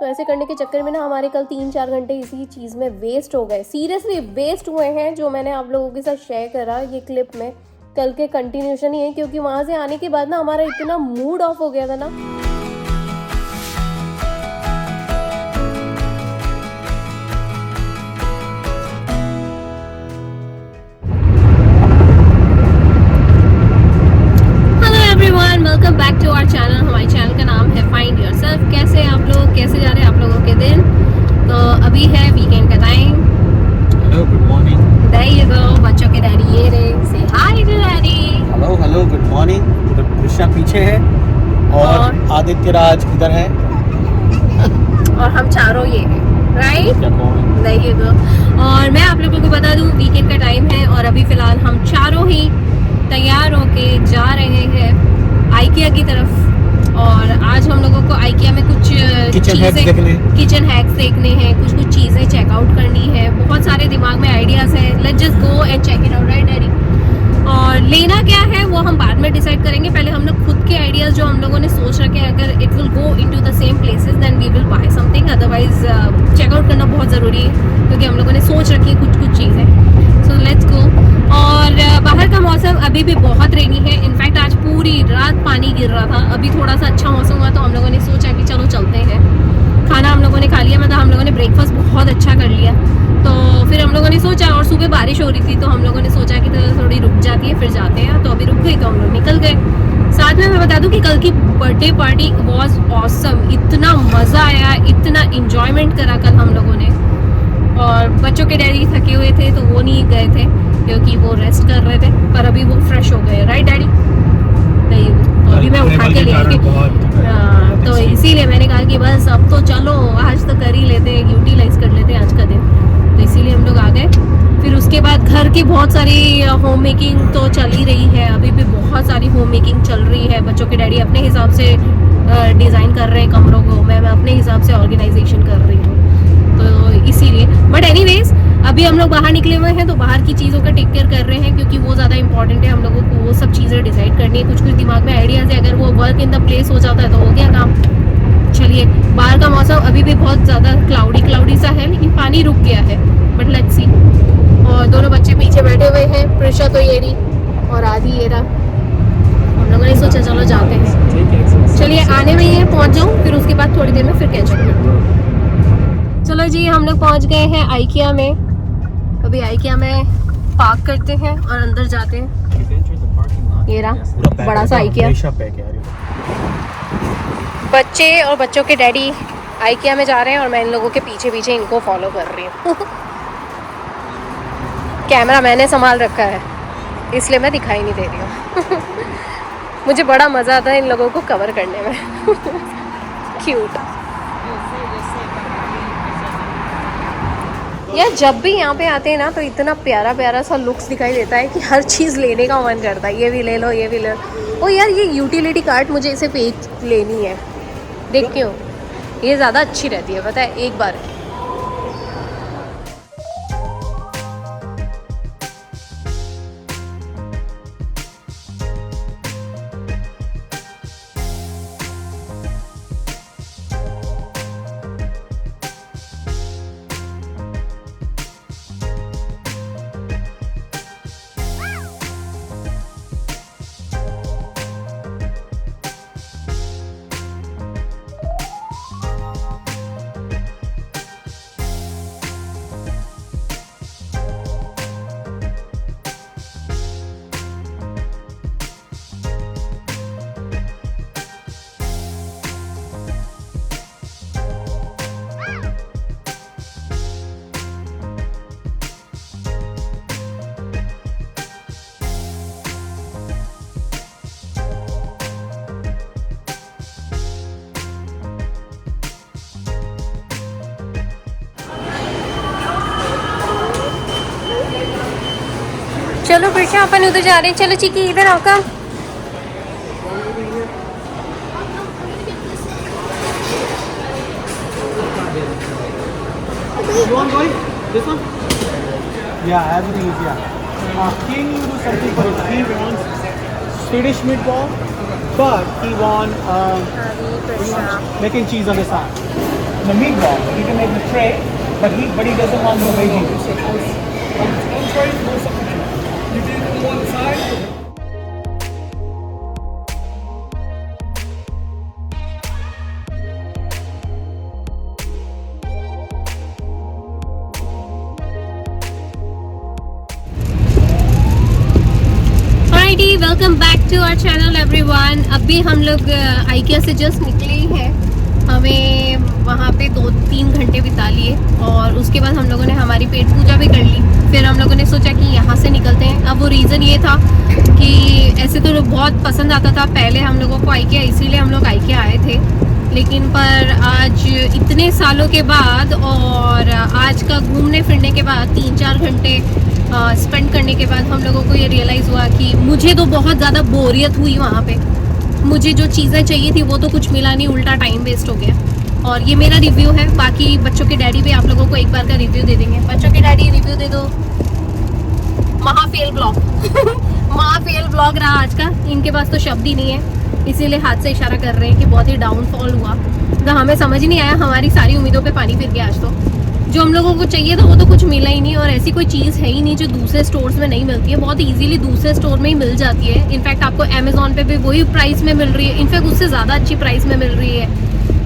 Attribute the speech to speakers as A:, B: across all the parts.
A: तो ऐसे करने के चक्कर में ना हमारे कल 3-4 घंटे इसी चीज़ में वेस्ट हो गए, सीरियसली वेस्ट हुए हैं, जो मैंने आप लोगों के साथ शेयर करा ये क्लिप में कल के कंटिन्यूशन ही है, क्योंकि वहाँ से आने के बाद ना हमारा इतना मूड ऑफ हो गया था ना। Welcome back to our channel. हमारे चैनल का नाम है फाइंड योरसेल्फ। कैसे हैं आप लोग, कैसे जा रहे हैं आप लोगों के दिन? तो अभी है वीकेंड का time.
B: Hello, good morning.
A: There you go, बच्चों के डैडी ये रहे, say hi to daddy.
B: Hello hello, good morning. तो कृष्णा पीछे है और आदित्य राज इधर है
A: और हम चारों ये हैं, राइट? देयर यू गो। और मैं आप लोगों को बता दूं वीकेंड का टाइम है और अभी फिलहाल हम चारों ही तैयार होके जा रहे हैं आइकिया की तरफ। और आज हम लोगों को आइकिया में कुछ
B: किचन हैक्स
A: देखने हैं, कुछ चीज़ें चेकआउट करनी है। बहुत सारे दिमाग में आइडियाज़ हैं। Let's just go and check it out, right daddy? और लेना क्या है वो हम बाद में डिसाइड करेंगे। पहले हम लोग खुद के आइडियाज़ जो हम लोगों ने सोच रखे हैं, अगर it will go into the same places then we will buy something. Otherwise checkout करना बहुत ज़रूरी है, क्योंकि हम लोगों ने सोच रखी है कुछ चीज़ें। So let's go. और बाहर का मौसम अभी भी बहुत रेनी है। इनफैक्ट आज पूरी रात पानी गिर रहा था। अभी थोड़ा सा अच्छा मौसम हुआ तो हम लोगों ने सोचा कि चलो चलते हैं। खाना हम लोगों ने खा लिया, मतलब हम लोगों ने ब्रेकफास्ट बहुत अच्छा कर लिया। तो फिर हम लोगों ने सोचा, और सुबह बारिश हो रही थी तो हम लोगों ने सोचा कि तो थोड़ी रुक जाती है फिर जाते हैं। तो अभी रुक गई तो हम लोग निकल गए। साथ में मैं बता दूं कि कल की बर्थडे पार्टी वॉज ऑसम। इतना मज़ा आया, इतना इंजॉयमेंट करा कल हम लोगों ने। और बच्चों के डैडी थके हुए थे तो वो नहीं गए थे, क्योंकि वो रेस्ट कर रहे थे। पर अभी वो फ्रेश हो गए, राइट डैडी? नहीं, तो अभी मैं उठा के ले आई। तो इसीलिए मैंने कहा कि बस अब तो चलो, आज तो कर ही लेते हैं, यूटिलाइज कर लेते हैं आज का दिन। तो इसीलिए हम लोग आ गए। फिर उसके बाद घर की बहुत सारी होम मेकिंग तो चल ही रही है। अभी भी बहुत सारी होम मेकिंग चल रही है। बच्चों के डैडी अपने हिसाब से डिज़ाइन कर रहे हैं कमरों को, मैं अपने हिसाब से ऑर्गेनाइजेशन कर रही हूँ। तो इसीलिए बट एनीवेज अभी हम लोग बाहर निकले हुए हैं, तो बाहर की चीज़ों का टेक केयर कर रहे हैं, क्योंकि वो ज़्यादा इंपॉर्टेंट है। हम लोगों को वो सब चीज़ें डिसाइड करनी है। कुछ दिमाग में आइडियाज़ है, अगर वो वर्क इन द प्लेस हो जाता है तो हो गया काम। चलिए, बाहर का मौसम अभी भी बहुत ज़्यादा क्लाउडी सा है, लेकिन पानी रुक गया है। But let's see. और दोनों बच्चे पीछे बैठे हुए हैं, प्रिशा तो ये रही और आदि ये रहा। हम लोगों ने सोचा चलो जाते हैं। चलिए, आने में ही पहुँच जाऊँ, फिर उसके बाद थोड़ी देर में फिर कैचअप करते हैं। चलो जी, हम लोग पहुंच गए हैं आइकिया में। अभी आइकिया में पार्क करते हैं और अंदर जाते हैं। ये रहा बड़ा सा आइकिया। बच्चे और बच्चों के डैडी आइकिया में जा रहे हैं और मैं इन लोगों के पीछे पीछे इनको फॉलो कर रही हूँ। कैमरा मैंने संभाल रखा है, इसलिए मैं दिखाई नहीं दे रही हूँ। मुझे बड़ा मज़ा आता है इन लोगों को कवर करने में। क्यूट यार, जब भी यहाँ पे आते हैं ना तो इतना प्यारा प्यारा सा लुक्स दिखाई देता है कि हर चीज़ लेने का मन करता है। ये भी ले लो, ये भी ले लो। ओ यार, ये यूटिलिटी कार्ट मुझे इसे पेज लेनी है। देख क्यों, ये ज़्यादा अच्छी रहती है, पता है, एक बार। चलो प्रिशा, अपन उधर जा रहे हैं। चलो चिकी, इधर आओ। कम
B: You want going? This one? Yeah, everything is yeah. King will do something for it. He wants Swedish meatball, but he wants mac and cheese on the side. the meatball. He can make the tray, but he doesn't want the veggies.
C: You did it on one side.
A: Alrighty, welcome back to our channel everyone. अभी हम लोग IKEA से just निकले ही हैं। हमें वहाँ पे 2-3 घंटे बिता लिए और उसके बाद हम लोगों ने हमारी पेट पूजा भी कर ली। फिर हम लोगों ने सोचा कि यहाँ से निकलते हैं। अब वो रीज़न ये था कि ऐसे तो बहुत पसंद आता था पहले हम लोगों को आइकिया, इसीलिए हम लोग आइकिया आए थे। लेकिन पर आज इतने सालों के बाद और आज का घूमने फिरने के बाद 3-4 घंटे स्पेंड करने के बाद हम लोगों को ये रियलाइज़ हुआ कि मुझे तो बहुत ज़्यादा बोरियत हुई वहाँ पे। मुझे जो चीज़ें चाहिए थी वो तो कुछ मिला नहीं, उल्टा टाइम वेस्ट हो गया। और ये मेरा रिव्यू है, बाकी बच्चों के डैडी भी आप लोगों को एक बार का रिव्यू दे देंगे। बच्चों के डैडी रिव्यू दे दो। महाफेल ब्लॉग महाफेल ब्लॉग रहा आज का। इनके पास तो शब्द ही नहीं है, इसीलिए हाथ से इशारा कर रहे हैं कि बहुत ही डाउनफॉल हुआ। तो हमें समझ नहीं आया, हमारी सारी उम्मीदों पे पानी फिर गया आज। तो जो हम लोगों को चाहिए था वो तो कुछ मिला ही नहीं, और ऐसी कोई चीज़ है ही नहीं जो दूसरे स्टोर्स में नहीं मिलती है। बहुत इजीली दूसरे स्टोर में ही मिल जाती है। इनफैक्ट आपको अमेजोन पे भी वही प्राइस में मिल रही है, इनफैक्ट उससे ज़्यादा अच्छी प्राइस में मिल रही है,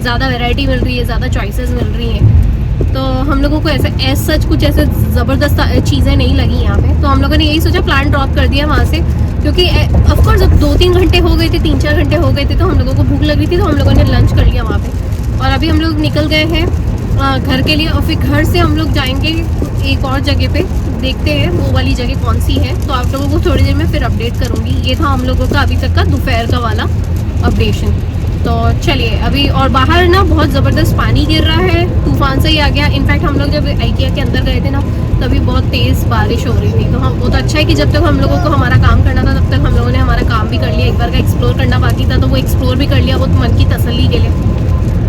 A: ज़्यादा वैरायटी मिल रही है, ज़्यादा चॉइसेस मिल रही हैं। तो हम लोगों को ऐसे सच कुछ ऐसे ज़बरदस्त चीज़ें नहीं लगी यहाँ पे। तो हम लोगों ने यही सोचा, प्लान ड्रॉप कर दिया वहाँ से, क्योंकि ऑफकोर्स अब 2-3 घंटे हो गए थे, 3-4 घंटे हो गए थे, तो हम लोगों को भूख लग रही थी। तो हम लोगों ने लंच कर लिया वहाँ पे और अभी हम लोग निकल गए हैं घर के लिए। और फिर घर से हम लोग जाएंगे एक और जगह पे, देखते हैं वो वाली जगह कौन सी है। तो आप लोगों को थोड़ी देर में फिर अपडेट करूँगी। ये था हम लोगों का अभी तक का दोपहर का वाला अपडेशन। तो चलिए अभी, और बाहर ना बहुत ज़बरदस्त पानी गिर रहा है, तूफान से ही आ गया। इनफैक्ट हम लोग जब आइकिया के अंदर गए थे ना, तभी बहुत तेज़ बारिश हो रही थी। तो हम, वो तो अच्छा है कि जब तक हम लोगों को हमारा काम करना था तब तक हम लोगों ने हमारा काम भी कर लिया। एक बार का एक्सप्लोर करना बाकी था तो वो एक्सप्लोर भी कर लिया, वो मन की तसल्ली के लिए।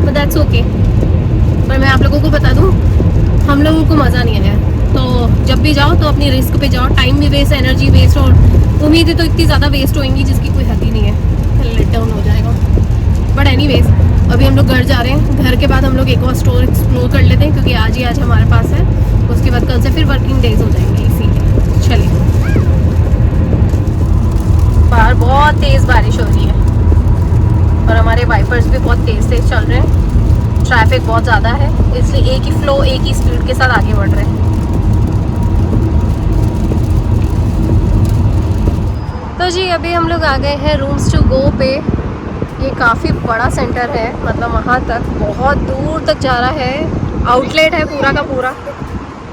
A: But that's okay. पर मैं आप लोगों को बता दूं, हम लोगों को मज़ा नहीं आया। तो जब भी जाओ तो अपनी रिस्क पे जाओ, टाइम भी वेस्ट, एनर्जी वेस्ट, और उम्मीदें तो इतनी ज़्यादा वेस्ट होंगी जिसकी कोई हद ही नहीं है। लेट डाउन हो जाएगा। बट एनीवेज, अभी हम लोग घर जा रहे हैं। घर के बाद हम लोग एक और स्टोर एक्सप्लोर कर लेते हैं, क्योंकि आज ही आज हमारे पास है। उसके बाद कल से फिर वर्किंग डेज हो जाएंगे, इसीलिए चलिए। बाहर बहुत तेज़ बारिश हो रही है और हमारे वाइपर्स भी बहुत तेज़ चल रहे हैं। ट्रैफिक बहुत ज़्यादा है, इसलिए एक ही फ्लो, एक ही स्पीड के साथ आगे बढ़ रहे हैं। तो जी अभी हम लोग आ गए हैं रूम्स टू गो पे। ये काफ़ी बड़ा सेंटर है, मतलब वहाँ तक बहुत दूर तक जा रहा है। आउटलेट है पूरा का पूरा।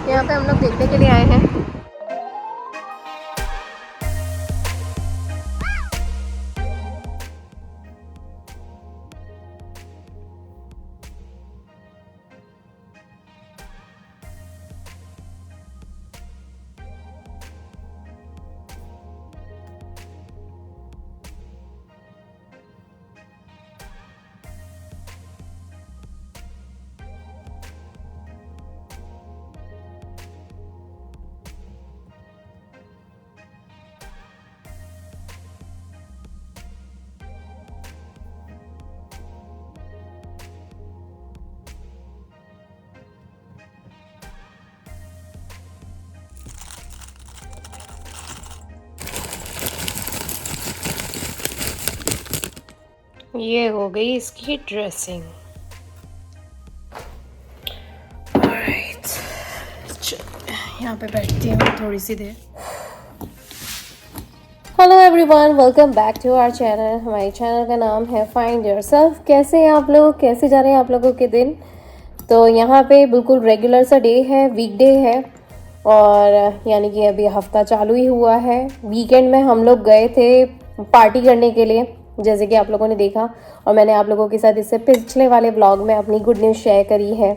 A: यहाँ पे हम लोग देखने के लिए आए हैं। ये हो गई इसकी ड्रेसिंग। ऑलराइट, यहाँ पे बैठती हूँ थोड़ी सी देर। Hello everyone, welcome back to our channel. हमारे चैनल का नाम है फाइंड योरसेल्फ। कैसे हैं आप लोग, कैसे जा रहे हैं आप लोगों के दिन? तो यहाँ पे बिल्कुल रेगुलर सा डे है, वीकडे है, और यानी कि अभी हफ्ता चालू ही हुआ है। वीकेंड में हम लोग गए थे पार्टी करने के लिए, जैसे कि आप लोगों ने देखा, और मैंने आप लोगों के साथ इससे पिछले वाले व्लॉग में अपनी गुड न्यूज़ शेयर करी है।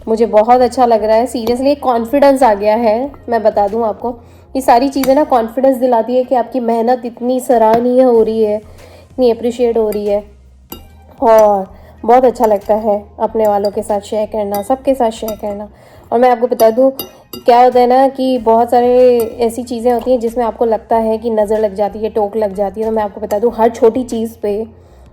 A: मुझे बहुत अच्छा लग रहा है, सीरियसली कॉन्फिडेंस आ गया है। मैं बता दूं आपको, ये सारी चीज़ें ना कॉन्फिडेंस दिलाती है कि आपकी मेहनत इतनी सराहनीय हो रही है, इतनी अप्रिशिएट हो रही है, और बहुत अच्छा लगता है अपने वालों के साथ शेयर करना, सबके साथ शेयर करना। और मैं आपको बता दूं, क्या होता है ना कि बहुत सारे ऐसी चीज़ें होती हैं जिसमें आपको लगता है कि नज़र लग जाती है, टोक लग जाती है। तो मैं आपको बता दूं, हर छोटी चीज़ पे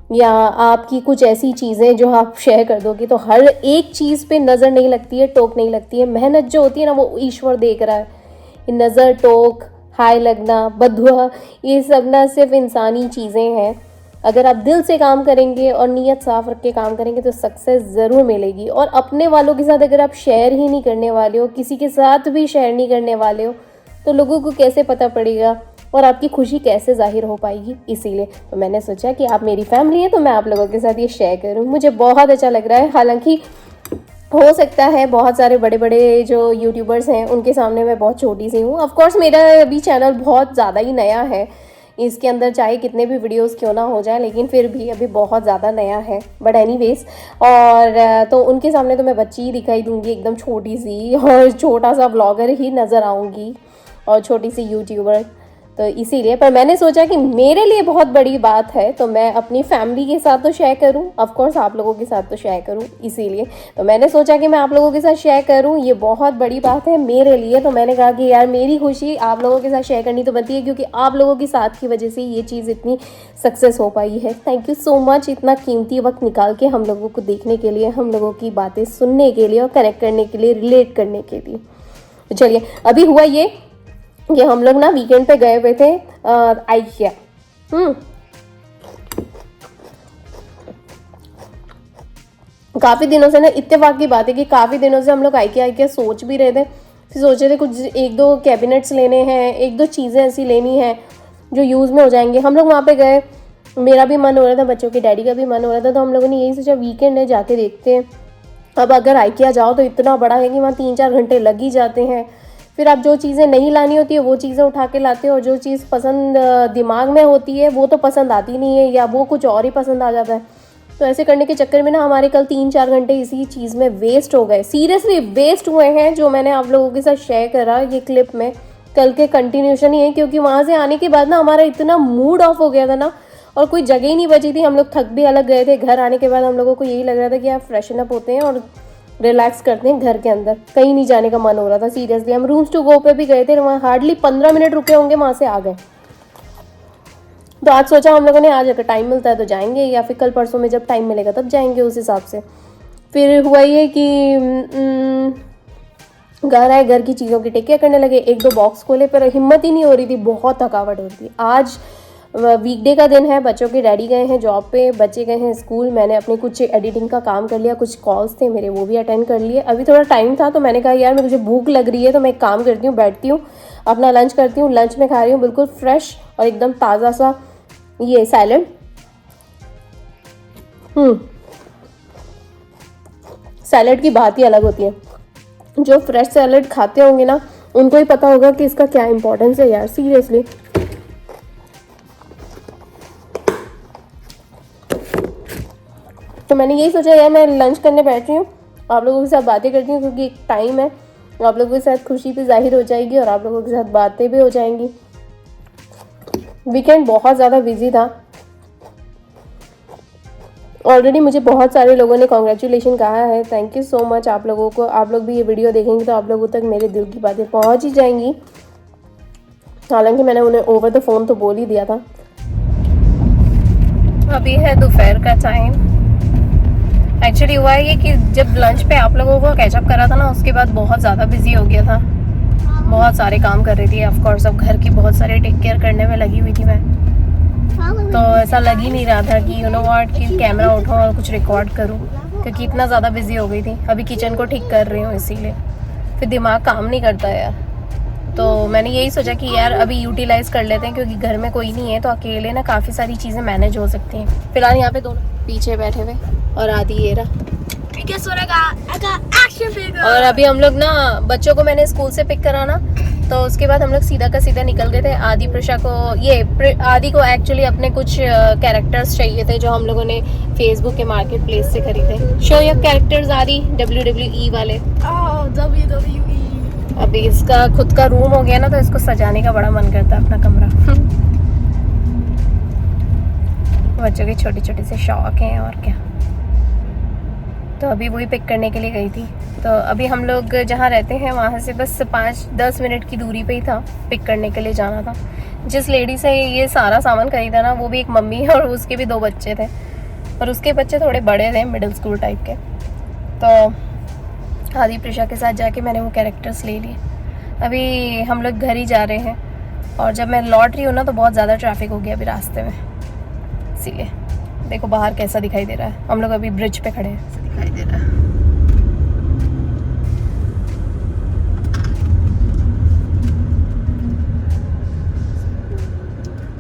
A: या आपकी कुछ ऐसी चीज़ें जो आप शेयर कर दोगे तो हर एक चीज़ पे नज़र नहीं लगती है, टोक नहीं लगती है। मेहनत जो होती है ना वो ईश्वर देख रहा है। ये नज़र, टोक, हाय लगना, बददुआ, ये सब ना सिर्फ इंसानी चीज़ें हैं। अगर आप दिल से काम करेंगे और नीयत साफ रख के काम करेंगे तो सक्सेस ज़रूर मिलेगी। और अपने वालों के साथ अगर आप शेयर ही नहीं करने वाले हो, किसी के साथ भी शेयर नहीं करने वाले हो, तो लोगों को कैसे पता पड़ेगा और आपकी खुशी कैसे जाहिर हो पाएगी। इसीलिए तो मैंने सोचा कि आप मेरी फैमिली है तो मैं आप लोगों के साथ ये शेयर करूं। मुझे बहुत अच्छा लग रहा है। हालांकि हो सकता है बहुत सारे बड़े बड़े जो यूट्यूबर्स हैं उनके सामने मैं बहुत छोटी सी हूँ। ऑफकोर्स मेरा अभी चैनल बहुत ज़्यादा ही नया है, इसके अंदर चाहे कितने भी वीडियोस क्यों ना हो जाए, लेकिन फिर भी अभी बहुत ज़्यादा नया है। बट एनीवेज, और तो उनके सामने तो मैं बच्ची ही दिखाई दूंगी, एकदम छोटी सी, और छोटा सा व्लॉगर ही नज़र आऊँगी और छोटी सी यूट्यूबर। तो इसीलिए पर मैंने सोचा कि मेरे लिए बहुत बड़ी बात है तो मैं अपनी फैमिली के साथ तो शेयर करूं, ऑफ कोर्स आप लोगों के साथ तो शेयर करूं। इसीलिए तो मैंने सोचा कि मैं आप लोगों के साथ शेयर करूं, ये बहुत बड़ी बात है मेरे लिए। तो मैंने कहा कि यार मेरी खुशी आप लोगों के साथ शेयर करनी तो बनती है, क्योंकि आप लोगों के साथ की वजह से ये चीज़ इतनी सक्सेस हो पाई है। थैंक यू सो मच, इतना कीमती वक्त निकाल के हम लोगों को देखने के लिए, हम लोगों की बातें सुनने के लिए और कनेक्ट करने के लिए, रिलेट करने के लिए। तो चलिए, अभी हुआ ये हम लोग ना वीकेंड पे गए हुए थे IKEA। काफ़ी दिनों से ना, इत्तेफाक की बात है कि काफ़ी दिनों से हम लोग IKEA सोच भी रहे थे। फिर सोचे थे कुछ एक दो कैबिनेट्स लेने हैं, एक दो चीज़ें ऐसी लेनी हैं जो यूज़ में हो जाएंगे। हम लोग वहाँ पे गए, मेरा भी मन हो रहा था, बच्चों के डैडी का भी मन हो रहा था, तो हम लोगों ने यही सोचा वीकेंड है, जाके देखते हैं। अब अगर IKEA जाओ तो इतना बड़ा है कि वहाँ 3-4 घंटे लग ही जाते हैं। फिर आप जो चीज़ें नहीं लानी होती है वो चीज़ें उठा के लाते हो, और जो चीज़ पसंद दिमाग में होती है वो तो पसंद आती नहीं है, या वो कुछ और ही पसंद आ जाता है। तो ऐसे करने के चक्कर में ना हमारे कल 3-4 घंटे इसी चीज़ में वेस्ट हो गए, सीरियसली वेस्ट हुए हैं। जो मैंने आप लोगों के साथ शेयर करा ये क्लिप में, कल के कंटिन्यूशन ही है, क्योंकि वहाँ से आने के बाद ना हमारा इतना मूड ऑफ हो गया था ना, और कोई जगह ही नहीं बची थी। हम लोग थक भी अलग गए थे। घर आने के बाद हम लोगों को यही लग रहा था कि यार फ्रेशन अप होते हैं और रिलैक्स करते हैं घर के अंदर, कहीं नहीं जाने का मन हो रहा था सीरियसली। हम रूम्स टू गो पे भी गए थे, वहाँ हार्डली 15 मिनट रुके होंगे, वहाँ से आ गए। तो आज सोचा हम लोगों ने आज अगर टाइम मिलता है तो जाएंगे, या फिर कल परसों में जब टाइम मिलेगा तब जाएंगे उस हिसाब से। फिर हुआ ये कि घर आए, घर की चीज़ों की टेक केयर करने लगे, एक दो बॉक्स खोले, पर हिम्मत ही नहीं हो रही थी, बहुत थकावट हो रही थी। आज वीकडे का दिन है, बच्चों के डैडी गए हैं जॉब पे, बच्चे गए हैं स्कूल। मैंने अपने कुछ एडिटिंग का काम कर लिया, कुछ कॉल्स थे मेरे वो भी अटेंड कर लिए। अभी थोड़ा टाइम था तो मैंने कहा यार मुझे भूख लग रही है, तो मैं एक काम करती हूँ, बैठती हूँ, अपना लंच करती हूँ। लंच में खा रही हूँ बिल्कुल फ्रेश और एकदम ताज़ा सा ये सैलड। सैलड की बात ही अलग होती है। जो फ्रेश सैलड खाते होंगे ना उनको ही पता होगा कि इसका क्या इंपॉर्टेंस है यार, सीरियसली। तो मैंने यही सोचा यार मैं लंच करने बैठ रही हूँ, आप लोगों के साथ बातें करती हूँ, क्योंकि एक टाइम है, आप लोगों के साथ खुशी भी जाहिर हो जाएगी और आप लोगों के साथ बातें भी हो जाएंगी। वीकेंड बहुत ज़्यादा बिजी था। ऑलरेडी मुझे बहुत सारे लोगों ने कॉन्ग्रेचुलेशन कहा है, थैंक यू सो मच आप लोगों को। आप लोग भी ये वीडियो देखेंगे तो आप लोगों तक मेरे दिल की बातें पहुँच ही जाएंगी। हालांकि मैंने उन्हें ओवर द फोन तो बोल ही दिया था। अभी है दोपहर का टाइम। एक्चुअली हुआ है ये कि जब लंच पे आप लोगों को कैचअप करा था ना, उसके बाद बहुत ज़्यादा बिजी हो गया था, बहुत सारे काम कर रही थी। ऑफ कोर्स अब घर की बहुत सारे टेक केयर करने में लगी हुई थी मैं, तो ऐसा लग ही नहीं रहा था कि यू नो व्हाट कि कैमरा उठाऊँ और कुछ रिकॉर्ड करूँ, क्योंकि इतना ज़्यादा बिजी हो गई थी। अभी किचन को ठीक कर रही हूँ, इसीलिए फिर दिमाग काम नहीं करता यार। तो मैंने यही सोचा कि यार अभी यूटिलाइज़ कर लेते हैं, क्योंकि घर में कोई नहीं है तो अकेले ना काफ़ी सारी चीज़ें मैनेज हो सकती हैं। फिलहाल यहाँ पे दोनों पीछे बैठे हुए और आदि ये रहा। और अभी हम लोग ना बच्चों को मैंने स्कूल से पिक करा ना, तो उसके बाद हम लोग सीधा का सीधा निकल गए थे। आदि प्रशा को आदि को एक्चुअली अपने कुछ कैरेक्टर्स चाहिए थे जो हम लोगों ने फेसबुक के मार्केट प्लेस से खरीदे। शो योर कैरेक्टर्स आदि, WWE वाले।
C: WWE।
A: अभी इसका खुद का रूम हो गया ना, तो इसको सजाने का बड़ा मन करता है अपना कमरा। बच्चों के छोटे छोटे से शौक हैं और क्या। तो अभी वही पिक करने के लिए गई थी। तो अभी हम लोग जहाँ रहते हैं वहाँ से बस 5-10 मिनट की दूरी पे ही था, पिक करने के लिए जाना था। जिस लेडी से ये सारा सामान खरीदा ना वो भी एक मम्मी है और उसके भी 2 बच्चे थे। और उसके बच्चे थोड़े बड़े थे, मिडिल स्कूल टाइप के। तो आदि प्रिशा के साथ जाके मैंने वो कैरेक्टर्स ले लिए। अभी हम लोग घर ही जा रहे हैं, और जब मैं लौट रही हूँ ना तो बहुत ज़्यादा ट्रैफिक हो गया अभी रास्ते में, इसीलिए। देखो बाहर कैसा दिखाई दे रहा है, हम लोग अभी ब्रिज पे खड़े हैं, ऐसा दिखाई दे रहा है।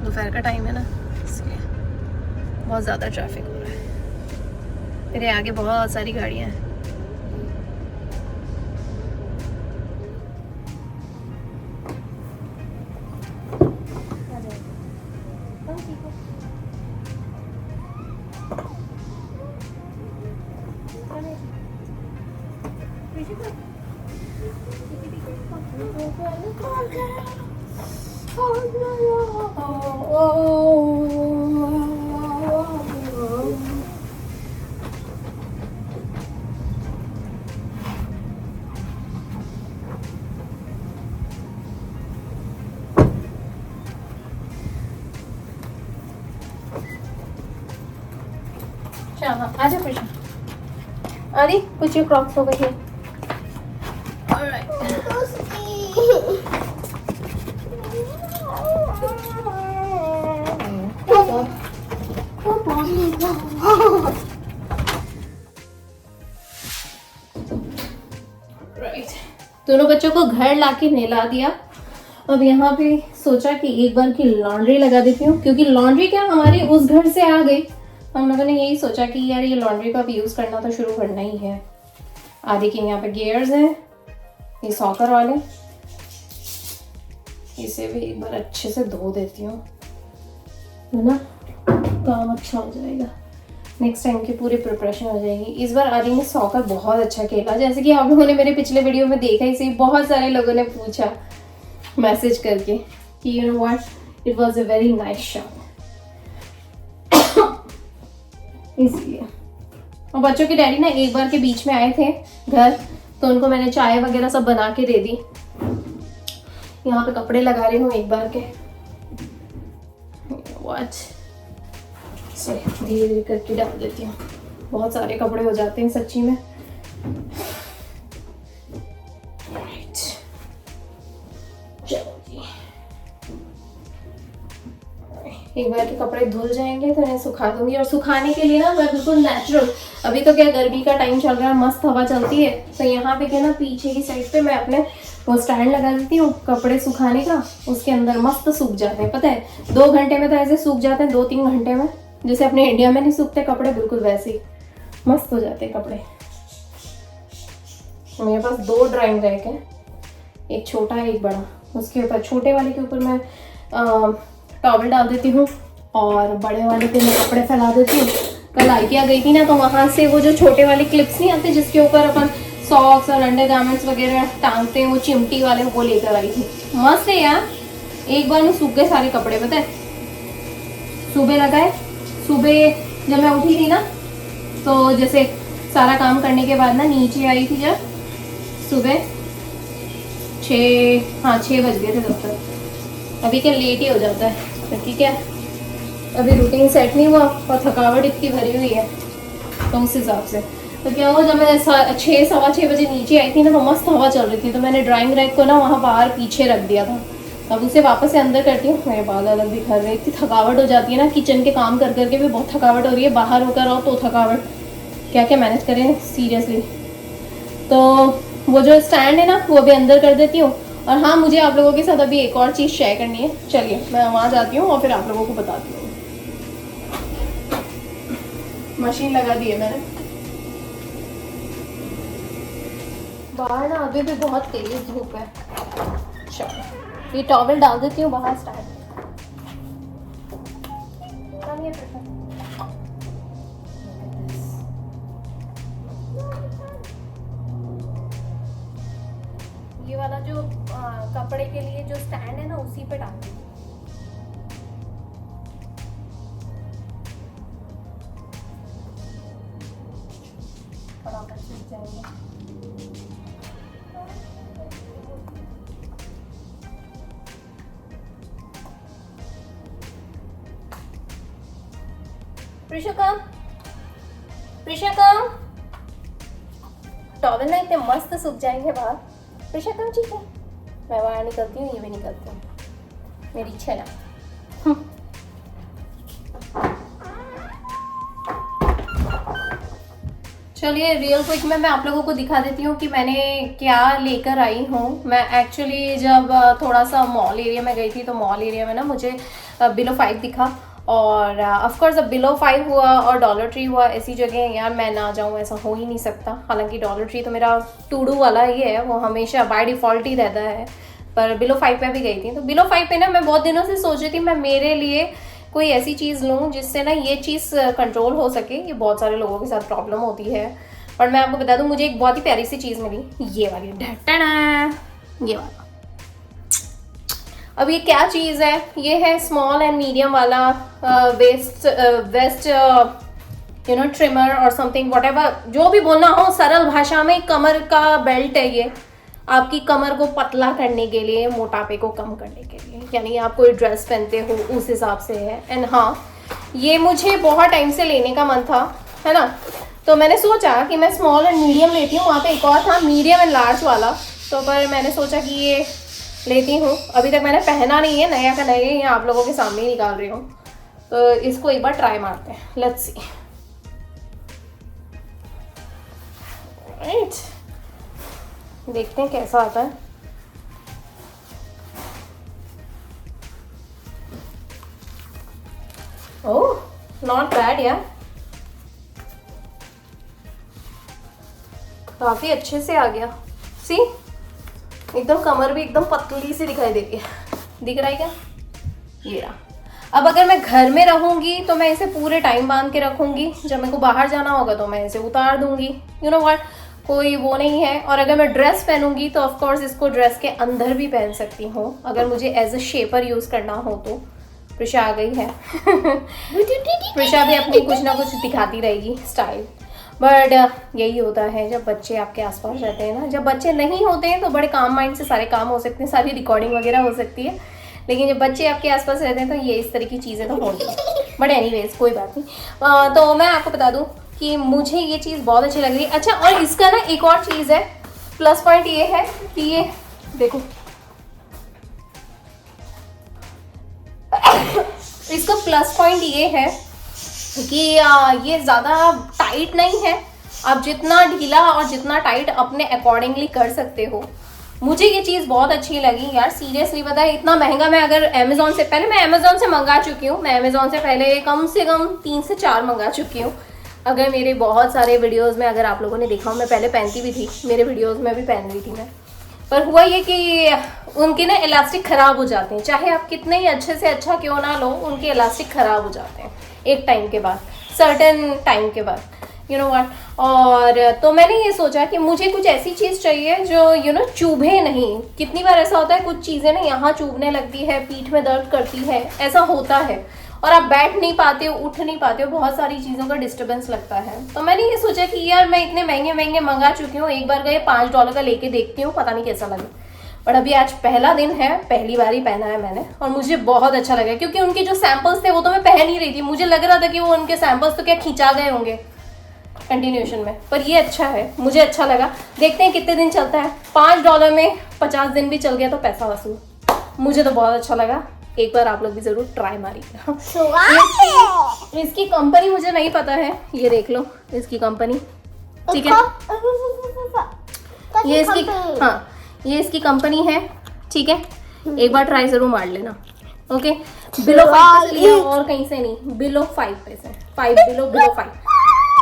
A: दोपहर का टाइम है ना, इसलिए बहुत ज़्यादा ट्रैफिक हो रहा है। मेरे आगे बहुत सारी गाड़ियाँ हैं। आजा कृष्ण, आदि put your Crocs over here. All right. Right. दोनों बच्चों को घर लाके नहला दिया। अब यहाँ पे सोचा कि एक बार की लॉन्ड्री लगा देती हूँ, क्योंकि लॉन्ड्री क्या हमारे उस घर से आ गई। हम लोगों ने यही सोचा कि यार ये लॉन्ड्री का भी यूज़ करना तो शुरू करना ही है। आदि के यहाँ पे गियर्स हैं, ये सॉकर वाले, इसे भी एक बार अच्छे से धो देती हूँ, है ना, काम अच्छा हो जाएगा। नेक्स्ट टाइम की पूरी प्रिपरेशन हो जाएगी। इस बार आदि ने सॉकर बहुत अच्छा खेला, जैसे कि आप लोगों ने मेरे पिछले वीडियो में देखा ही सही। बहुत सारे लोगों ने पूछा मैसेज करके कि you know what, it was a very nice shot, इसलिए। और बच्चों के डैडी ना एक बार के बीच में आए थे घर, तो उनको मैंने चाय वगैरह सब बना के दे दी। यहाँ पे कपड़े लगा रही हूँ एक बार के, व्हाट से धीरे धीरे करके डाल देती हूँ। बहुत सारे कपड़े हो जाते हैं सच्ची में। राइट, चलो जी, एक बार के कपड़े धुल जाएंगे तो इन्हें सुखा दूंगी। और सुखाने के लिए ना मैं बिल्कुल नेचुरल, अभी तो क्या गर्मी का टाइम चल रहा है, मस्त हवा चलती है, तो यहाँ पे क्या ना पीछे की साइड पे मैं अपने वो स्टैंड लगा देती हूँ कपड़े सुखाने का, उसके अंदर मस्त सूख जाते हैं। पता है 2 घंटे में तो ऐसे सूख जाते हैं, 2-3 घंटे में, जैसे अपने इंडिया में नहीं सूखते कपड़े, बिल्कुल वैसे ही मस्त हो जाते हैं कपड़े। मेरे पास 2 ड्राइंग रैक है, एक छोटा है एक बड़ा। उसके ऊपर, छोटे वाले के ऊपर मैं टॉवल डाल देती हूँ, और बड़े वाले पे मैं कपड़े फैला देती हूँ। कल आइकिया गई थी ना, तो वहाँ से वो जो छोटे वाले क्लिप्स नहीं आते जिसके ऊपर अपन सॉक्स और अंडर गारमेंट्स वगैरह टांगते हैं, वो चिमटी वाले, वो लेकर आई थी। मस्त है यार, एक बार में सूख गए सारे कपड़े। पता है सुबह लगाए, सुबह जब मैं उठी थी ना, तो जैसे सारा काम करने के बाद ना नीचे आई थी जब सुबह 6 बज गए थे तब तक। अभी क्या लेट ही हो जाता है, क्योंकि क्या अभी रूटीन सेट नहीं हुआ और थकावट इतनी भरी हुई है, तो उस हिसाब से। तो क्या हुआ, जब मैं 6-6:15 बजे नीचे आई थी ना, तो मस्त हवा चल रही थी, तो मैंने ड्राइंग रैक को ना वहाँ बाहर पीछे रख दिया था। अब उसे वापस से अंदर करती हूँ। मेरे बाल अलग दिखा रहे, इतनी थकावट हो जाती है ना, किचन के काम कर करके भी बहुत थकावट हो रही है, बाहर होकर आओ तो थकावट, क्या क्या मैनेज करें सीरियसली। तो वो जो स्टैंड है ना वो भी अंदर कर देती हूँ। और हाँ, मुझे आप लोगों के साथ अभी एक और चीज़ शेयर करनी है। चलिए मैं वहाँ जाती हूँ और फिर आप लोगों को बताती हूँ। मशीन लगा दी है मैंने बाहर ना, अभी भी बहुत तेज धूप है। चलो ये टॉवल डाल देती हूँ बाहर स्टैंड। ये वाला जो कपड़े के लिए जो स्टैंड है ना, उसी पे डाल दूँ। फटाफट सूख जाएंगे। प्रिशा कम, प्रिशकम, टॉवल ना इतने मस्त सूख जाएंगे बाहर। प्रिशकम ठीक है, मैं बाहर निकलती हूँ, ये भी निकलती हूँ, मेरी इच्छा ना। चलिए रियल क्विक में मैं आप लोगों को दिखा देती हूँ कि मैंने क्या लेकर आई हूँ। मैं एक्चुअली जब थोड़ा सा मॉल एरिया में गई थी तो मॉल एरिया में ना मुझे बिलो 5 दिखा, और ऑफकोर्स अब बिलो 5 हुआ और डॉलर ट्री हुआ, ऐसी जगह यार मैं ना जाऊँ ऐसा हो ही नहीं सकता। हालांकि डॉलर ट्री तो मेरा टू डू वाला ही है, वो हमेशा बाय डिफ़ॉल्ट ही रहता है, पर बिलो 5 पे भी गई थी। तो बिलो 5 पे ना मैं बहुत दिनों से सोच रही थी मैं मेरे लिए कोई ऐसी चीज़ लूँ जिससे ना ये चीज़ कंट्रोल हो सके। ये बहुत सारे लोगों के साथ प्रॉब्लम होती है, पर मैं आपको बता दूँ मुझे एक बहुत ही प्यारी सी चीज़ मिली, ये वाली ढट्टना, ये वाला। अब ये क्या चीज़ है? ये है स्मॉल एंड मीडियम वाला वेस्ट यू नो ट्रिमर और समथिंग व्हाटएवर, जो भी बोलना हो सरल भाषा में, कमर का बेल्ट है ये, आपकी कमर को पतला करने के लिए, मोटापे को कम करने के लिए, यानी आप कोई ड्रेस पहनते हो उस हिसाब से है। एंड हाँ, ये मुझे बहुत टाइम से लेने का मन था, है ना, तो मैंने सोचा कि मैं स्मॉल एंड मीडियम लेती हूँ। वहाँ पे एक और था मीडियम एंड लार्ज वाला, तो पर मैंने सोचा कि ये लेती हूँ। अभी तक मैंने पहना नहीं है, नया का नया ही आप लोगों के सामने ही निकाल रही हूँ, तो इसको एक बार ट्राई मारते हैं, लेट्स सी। राइट, देखते हैं कैसा आता है। ओह नॉट बैड यार, काफी अच्छे से आ गया। सी एकदम कमर भी एकदम पतली सी दिखाई दे रही है, दिख रहा है क्या? ये रहा। अब अगर मैं घर में रहूंगी तो मैं इसे पूरे टाइम बांध के रखूंगी, जब मेरे को बाहर जाना होगा तो मैं इसे उतार दूंगी, यू नो व्हाट, कोई वो नहीं है। और अगर मैं ड्रेस पहनूंगी तो ऑफ कोर्स इसको ड्रेस के अंदर भी पहन सकती हूँ, अगर मुझे एज अ शेपर यूज़ करना हो तो। प्रिशा आ गई है प्रिशा भी अपनी कुछ ना कुछ दिखाती रहेगी स्टाइल, बट यही होता है जब बच्चे आपके आसपास रहते हैं ना। जब बच्चे नहीं होते हैं तो बड़े काम माइंड से सारे काम हो सकते हैं, सारी रिकॉर्डिंग वगैरह हो सकती है, लेकिन जब बच्चे आपके आसपास रहते हैं तो ये इस तरह की चीज़ें तो होती हैं। बट एनीवेज कोई बात नहीं। तो मैं आपको बता दूं कि मुझे ये चीज़ बहुत अच्छी लग रही है। अच्छा, और इसका ना एक और चीज़ है, प्लस पॉइंट ये है कि ये देखो इसका प्लस पॉइंट ये है कि ये ज़्यादा टाइट नहीं है, आप जितना ढीला और जितना टाइट अपने अकॉर्डिंगली कर सकते हो। मुझे ये चीज़ बहुत अच्छी लगी यार, सीरियसली पता है इतना महंगा मैं अगर अमेज़ॉन से, पहले मैं अमेज़ॉन से मंगा चुकी हूँ, मैं अमेज़ॉन से पहले कम से कम 3 से 4 मंगा चुकी हूँ। अगर मेरे बहुत सारे वीडियोस में अगर आप लोगों ने देखा हो, मैं पहले पहनती भी थी, मेरे वीडियोस में भी पहन रही थी मैं, पर हुआ ये कि उनके ना इलास्टिक ख़राब हो जाते हैं, चाहे आप कितने ही अच्छे से अच्छा क्यों ना लो, उनके इलास्टिक ख़राब हो जाते हैं एक टाइम के बाद, सर्टेन टाइम के बाद, यू नो व्हाट। और तो मैंने ये सोचा कि मुझे कुछ ऐसी चीज़ चाहिए जो यू नो चुभे नहीं। कितनी बार ऐसा होता है कुछ चीज़ें ना यहाँ चुभने लगती है, पीठ में दर्द करती है, ऐसा होता है, और आप बैठ नहीं पाते हो, उठ नहीं पाते हो, बहुत सारी चीज़ों का डिस्टर्बेंस लगता है। तो मैंने ये सोचा कि यार मैं इतने महंगे महंगे मंगा चुकी हूँ, एक बार गए $5 का लेके देखती हूँ, पता नहीं कैसा लगे। और अभी आज पहला दिन है, पहली बार ही पहना है मैंने, और मुझे बहुत अच्छा लगा, क्योंकि उनके जो सैंपल्स थे वो तो मैं पहन ही रही थी, मुझे लग रहा था कि वो उनके सैंपल्स तो क्या खींचा गए होंगे कंटिन्यूशन में, पर ये अच्छा है, मुझे अच्छा लगा। देखते हैं कितने दिन चलता है, $5 में 50 दिन भी चल गया तो पैसा वसूल। मुझे तो बहुत अच्छा लगा, एक बार आप लोग भी जरूर ट्राई मारिएगा। इसकी कंपनी मुझे नहीं पता है, ये देख लो इसकी कंपनी, ठीक है, ये इसकी, हाँ ये इसकी कंपनी है, ठीक है, एक बार ट्राई जरूर मार लेना। ओके, बिलो 5 पे से लिया और कहीं से नहीं, बिलो 5 पे से, बिलो 5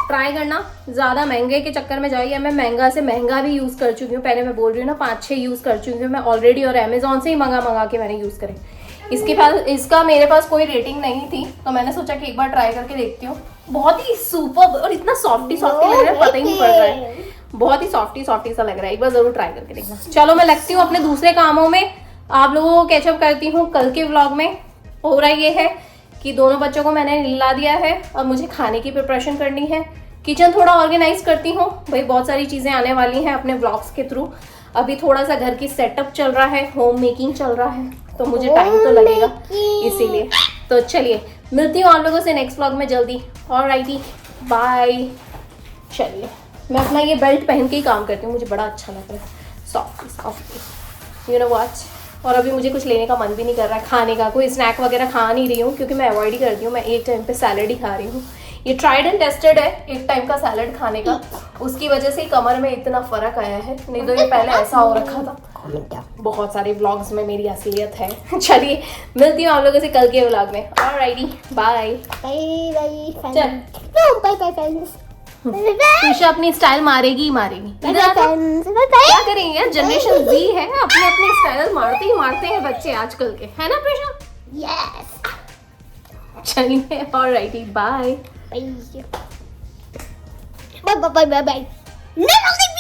A: ट्राई करना। ज़्यादा महंगे के चक्कर में जाइए, मैं महंगा से महंगा भी यूज़ कर चुकी हूँ, पहले मैं बोल रही हूँ ना 5-6 यूज़ कर चुकी हूँ मैं ऑलरेडी, और अमेज़ॉन से ही मंगा के मैंने यूज़ करे। इसका मेरे पास कोई रेटिंग नहीं थी, तो मैंने सोचा कि एक बार ट्राई करके देखती हूँ। बहुत ही सुपर, और इतना सॉफ्टी लग रहा है, पता ही नहीं पड़ रहा है, बहुत ही सॉफ्टी सा लग रहा है, एक बार जरूर ट्राई करके देखना। चलो मैं लगती हूँ अपने दूसरे कामों में, आप लोगों को कैचअप करती हूँ कल के व्लॉग में। हो रहा ये है कि दोनों बच्चों को मैंने ला दिया है, अब मुझे खाने की प्रिपरेशन करनी है, किचन थोड़ा ऑर्गेनाइज करती हूँ भाई, बहुत सारी चीज़ें आने वाली हैं अपने व्लॉग्स के थ्रू। अभी थोड़ा सा घर की सेटअप चल रहा है, होम मेकिंग चल रहा है, तो मुझे टाइम तो लगेगा इसीलिए। तो चलिए मिलती हूँ आप लोगों से नेक्स्ट व्लॉग में जल्दी। Alrighty, bye. चलिए मैं अपना ये बेल्ट पहन के ही काम करती हूँ, मुझे बड़ा अच्छा लग रहा है, सॉफ्ट यू नो व्हाट। और अभी मुझे कुछ लेने का मन भी नहीं कर रहा है, खाने का कोई स्नैक वगैरह खा नहीं रही हूँ क्योंकि मैं अवॉइड ही करती हूँ। मैं एक टाइम पे सैलड ही खा रही हूँ। ये ट्राइड एंड टेस्टेड है एक टाइम का सैलड खाने का, उसकी वजह से ही कमर में इतना फर्क आया है, नहीं तो ये पहले ऐसा हो रखा था। बहुत सारे व्लॉग्स में मेरी असलियत है। चलिए मिलती हूँ आप लोगों से कल के व्लॉग में। Alrighty bye.
C: Bye bye
A: चल।
C: friends. No, bye bye friends. Bye bye bye.
A: Isha अपनी स्टाइल मारेगी ही मारेगी।
C: Bye
A: इधर
C: bye
A: आ तो।
C: friends. Bye bye.
A: क्या करेंगे यार, जनरेशन Z है, अपने अपने स्टाइल मारते ही मारते हैं बच्चे आजकल के, है ना प्रेशा?
C: Yes.
A: चलिए alrighty bye.
C: Bye. Bye bye bye bye bye. Never leave